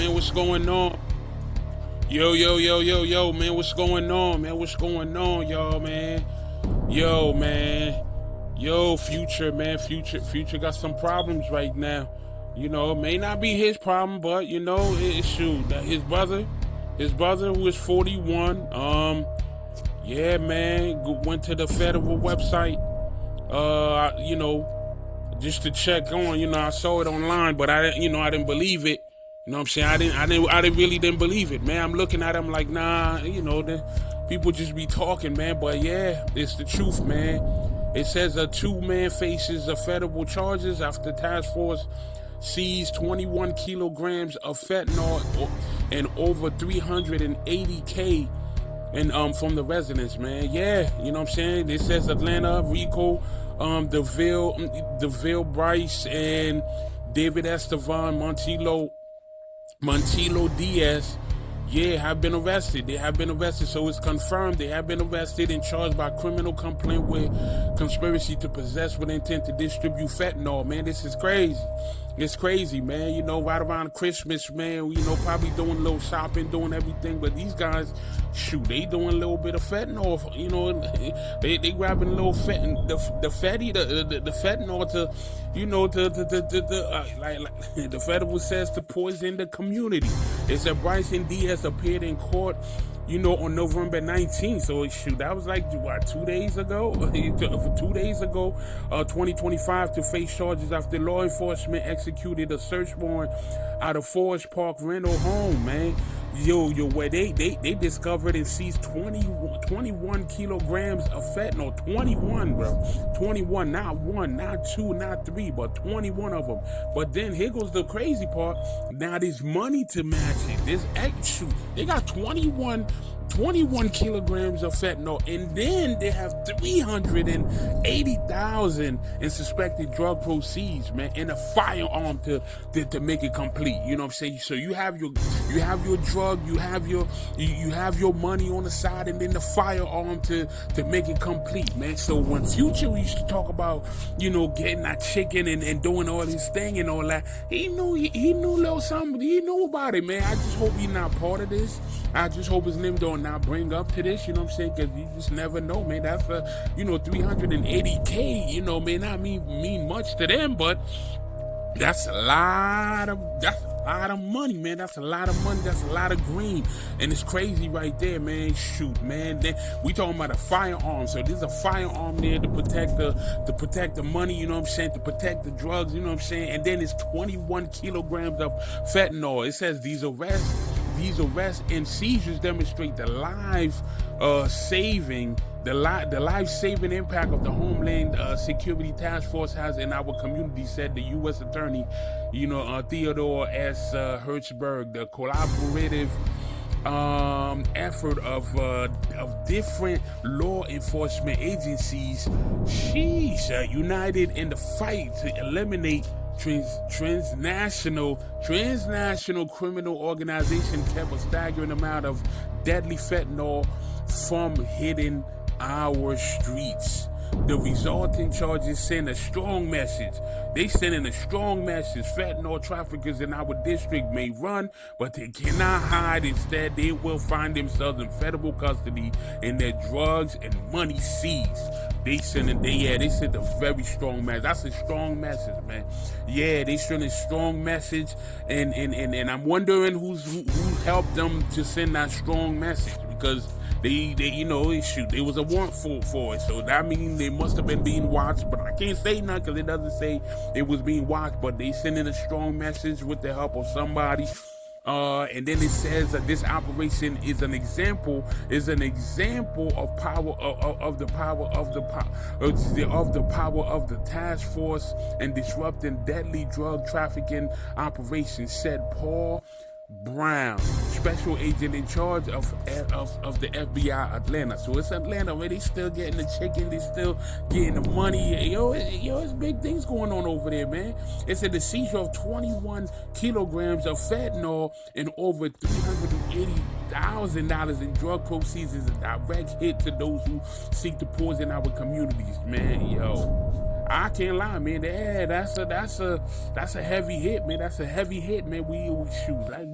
man? What's going on? Yo, man. What's going on, man? What's going on, y'all, man? Yo, man. Yo, Future, man. Future got some problems right now. You know, it may not be his problem, but you know, shoot, his brother who is 41. Yeah, man, went to the federal website. You know, just to check on. You know, I saw it online, but I didn't believe it. You know what I'm saying? I really didn't believe it, man. I'm looking at him like, nah, you know, the people just be talking, man. But yeah, it's the truth, man. It says a 2-man faces federal charges after task force seized 21 kilograms of fentanyl and over 380K and from the residents, man. Yeah, you know what I'm saying? It says Atlanta, Rico, DeVille Bryce, and David Estevan Montilo Diaz, yeah, have been arrested. They have been arrested, so it's confirmed they have been arrested and charged by criminal complaint with conspiracy to possess with intent to distribute fentanyl. Man, this is crazy. It's crazy, man. You know, right around Christmas, man, you know, probably doing a little shopping, doing everything, but these guys, shoot, they doing a little bit of fentanyl. You know, they grabbing a little the fentanyl to, you know, like the federal says, to poison the community. It said Bryson Diaz appeared in court, you know, on November 19th. So shoot, that was like what, 2 days ago? 2 days ago, 2025, to face charges after law enforcement executed a search warrant out of Forest Park rental home, man. Where they discovered and seized 21 kilograms of fentanyl. 21, bro. 21, not one, not two, not three, but 21 of them. But then here goes the crazy part. Now there's money to match it. They got 21 kilograms of fentanyl, and then they have 380,000 in suspected drug proceeds, man, and a firearm to make it complete. You know what I'm saying? So you have your drug, you have your money on the side, and then the firearm to make it complete, man. So when Future used to talk about, you know, getting that chicken and doing all his thing and all that, he knew a little something. He knew about it, man. I just hope he's not part of this. I just hope his name don't not bring up to this, you know what I'm saying? Because you just never know, man. That's 380K, you know, may not mean much to them, but that's a lot of money, man. That's a lot of money. That's a lot of green, and it's crazy right there, man. Shoot, man. Then we talking about a firearm, so there's a firearm there to protect the money, you know what I'm saying, to protect the drugs, you know what I'm saying. And then it's 21 kilograms of fentanyl. It says these arrests and seizures demonstrate the life-saving impact of the Homeland Security Task Force has in our community, said the U.S. Attorney, Theodore S. Hertzberg. The collaborative effort of different law enforcement agencies, united in the fight to eliminate transnational criminal organization kept a staggering amount of deadly fentanyl from hitting our streets. The resulting charges send a strong message. They sending a strong message. Fentanyl traffickers in our district may run, but they cannot hide. Instead, they will find themselves in federal custody and their drugs and money seized. They send a very strong message. That's a strong message, man. Yeah, they send a strong message, and I'm wondering who helped them to send that strong message, because there was a warrant for it, so that means they must have been being watched. But I can't say nothing because it doesn't say it was being watched. But they sending a strong message with the help of somebody. And then it says that this operation is an example of the power of the task force and disrupting deadly drug trafficking operations, said Paul Brown, special agent in charge of the FBI Atlanta. So it's Atlanta where they still getting the chicken, they still getting the money. It's big things going on over there, man. It said the seizure of 21 kilograms of fentanyl and over $380,000 in drug proceeds is a direct hit to those who seek to poison our communities, man. I can't lie, man. Yeah, that's a heavy hit, man. That's a heavy hit, man. We shoot like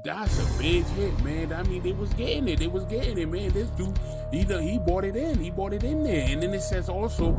that's a big hit, man. I mean, they was getting it, man. This dude, he bought it in there, and then it says also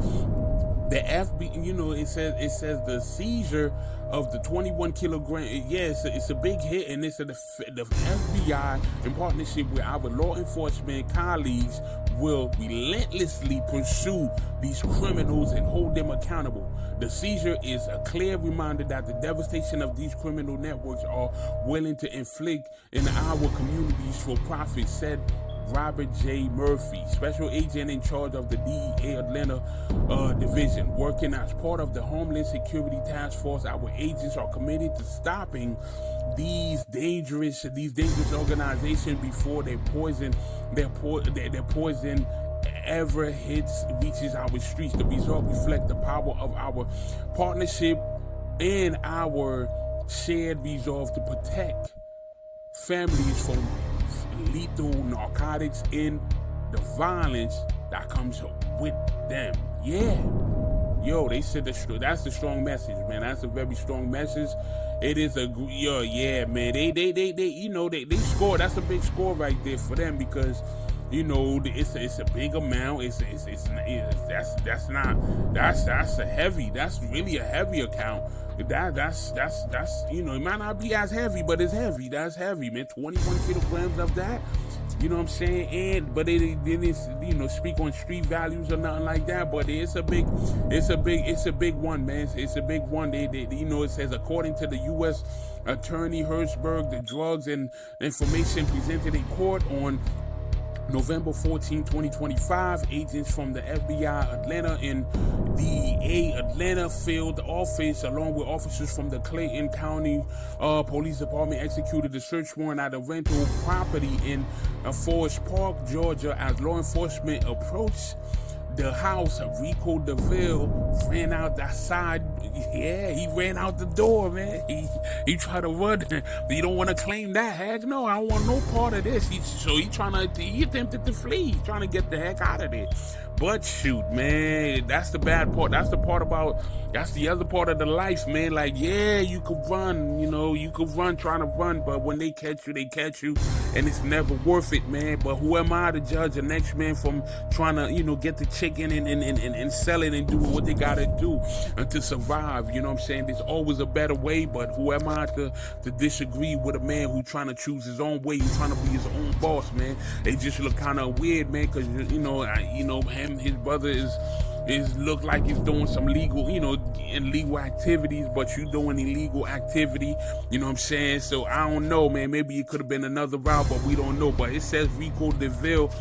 the FBI, it says the seizure of the 21 kilogram. Yeah, it's a big hit, and it's the FBI in partnership with our law enforcement colleagues will relentlessly pursue these criminals and hold them accountable. The seizure is a clear reminder that the devastation of these criminal networks are willing to inflict in our communities for profit, said Robert J. Murphy, special agent in charge of the DEA Atlanta division. Working as part of the Homeland Security Task Force, our agents are committed to stopping these dangerous organizations before their poison ever reaches our streets. The result reflects the power of our partnership and our shared resolve to protect families from lethal narcotics and the violence that comes with them. Yeah. Yo, they said that's a strong message, man. That's a very strong message. It is yeah, man. They scored. That's a big score right there for them, because it's a big amount. That's really a heavy account. That's it might not be as heavy, but it's heavy. That's heavy, man. 21 kilograms of that. You know what I'm saying? But it didn't speak on street values or nothing like that. But it's a big one, man. It's a big one. It says, according to the U.S. Attorney Hirschberg, the drugs and information presented in court on November 14, 2025, agents from the FBI Atlanta and DEA Atlanta field office, along with officers from the Clayton County Police Department, executed a search warrant at a rental property in Forest Park, Georgia. As law enforcement approached the house, Rico DeVille ran out the side. Yeah, he ran out the door, man. He tried to run. You don't want to claim that, heck no. I don't want no part of this. He attempted to flee. He's trying to get the heck out of there. But shoot, man, that's the bad part. That's the other part of the life, man. Like, yeah, you could run, you could run trying to run, but when they catch you, and it's never worth it, man. But who am I to judge the next man from trying to, get the chicken and sell it and do what they gotta do to survive? You know what I'm saying? There's always a better way, but who am I to disagree with a man who's trying to choose his own way, who's trying to be his own boss, man? They just look kind of weird, man, because his brother is look like he's doing some illegal activities, but you doing illegal activity, you know what I'm saying? So I don't know, man. Maybe it could have been another route, but we don't know. But it says Rico DeVille,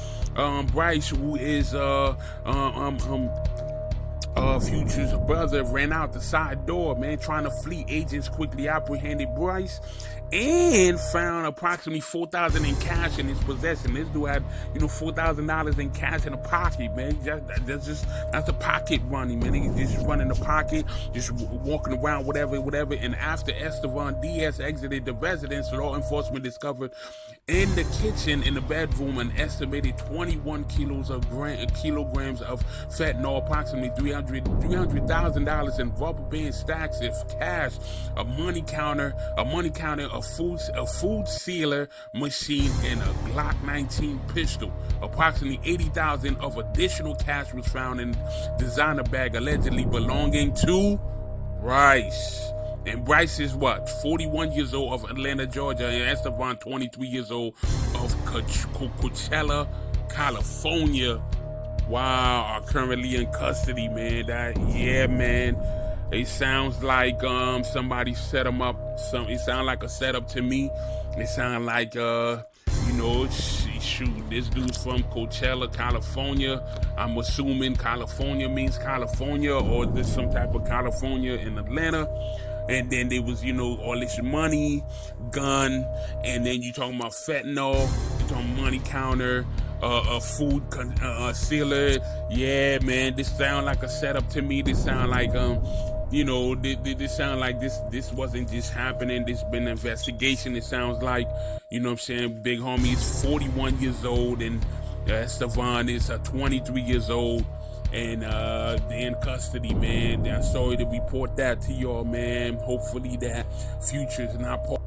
Bryce, who is Future's brother, ran out the side door, man, trying to flee. Agents quickly apprehended Bryce and found approximately $4,000 in cash in his possession. This dude had, $4,000 in cash in a pocket, man. That's a pocket running, man. He's just running the pocket, just walking around, whatever. And after Estevan Diaz exited the residence, law enforcement discovered in the kitchen, in the bedroom, an estimated 21 kilograms of fentanyl, approximately $300,000 in rubber band stacks of cash, a money counter, a food sealer machine, and a Glock 19 pistol. Approximately $80,000 of additional cash was found in designer bag allegedly belonging to Bryce. And Bryce is 41 years old, of Atlanta, Georgia, and Estevan, 23 years old, of Coachella, California. Wow, are currently in custody, man. Man. It sounds like somebody set them up. It sounds like a setup to me. It sounds like shoot, this dude's from Coachella, California. I'm assuming California means California, or there's some type of California in Atlanta. And then there was, all this money, gun, and then you talking about fentanyl, you talking money counter, a food sealer. Yeah, man, this sound like a setup to me. This sound like this sound like this wasn't just happening. This been an investigation. It sounds like, what I'm saying, big homie is 41 years old, and Estevan is 23 years old. and they're in custody, man. I'm sorry to report that to y'all, man. Hopefully that Future is not part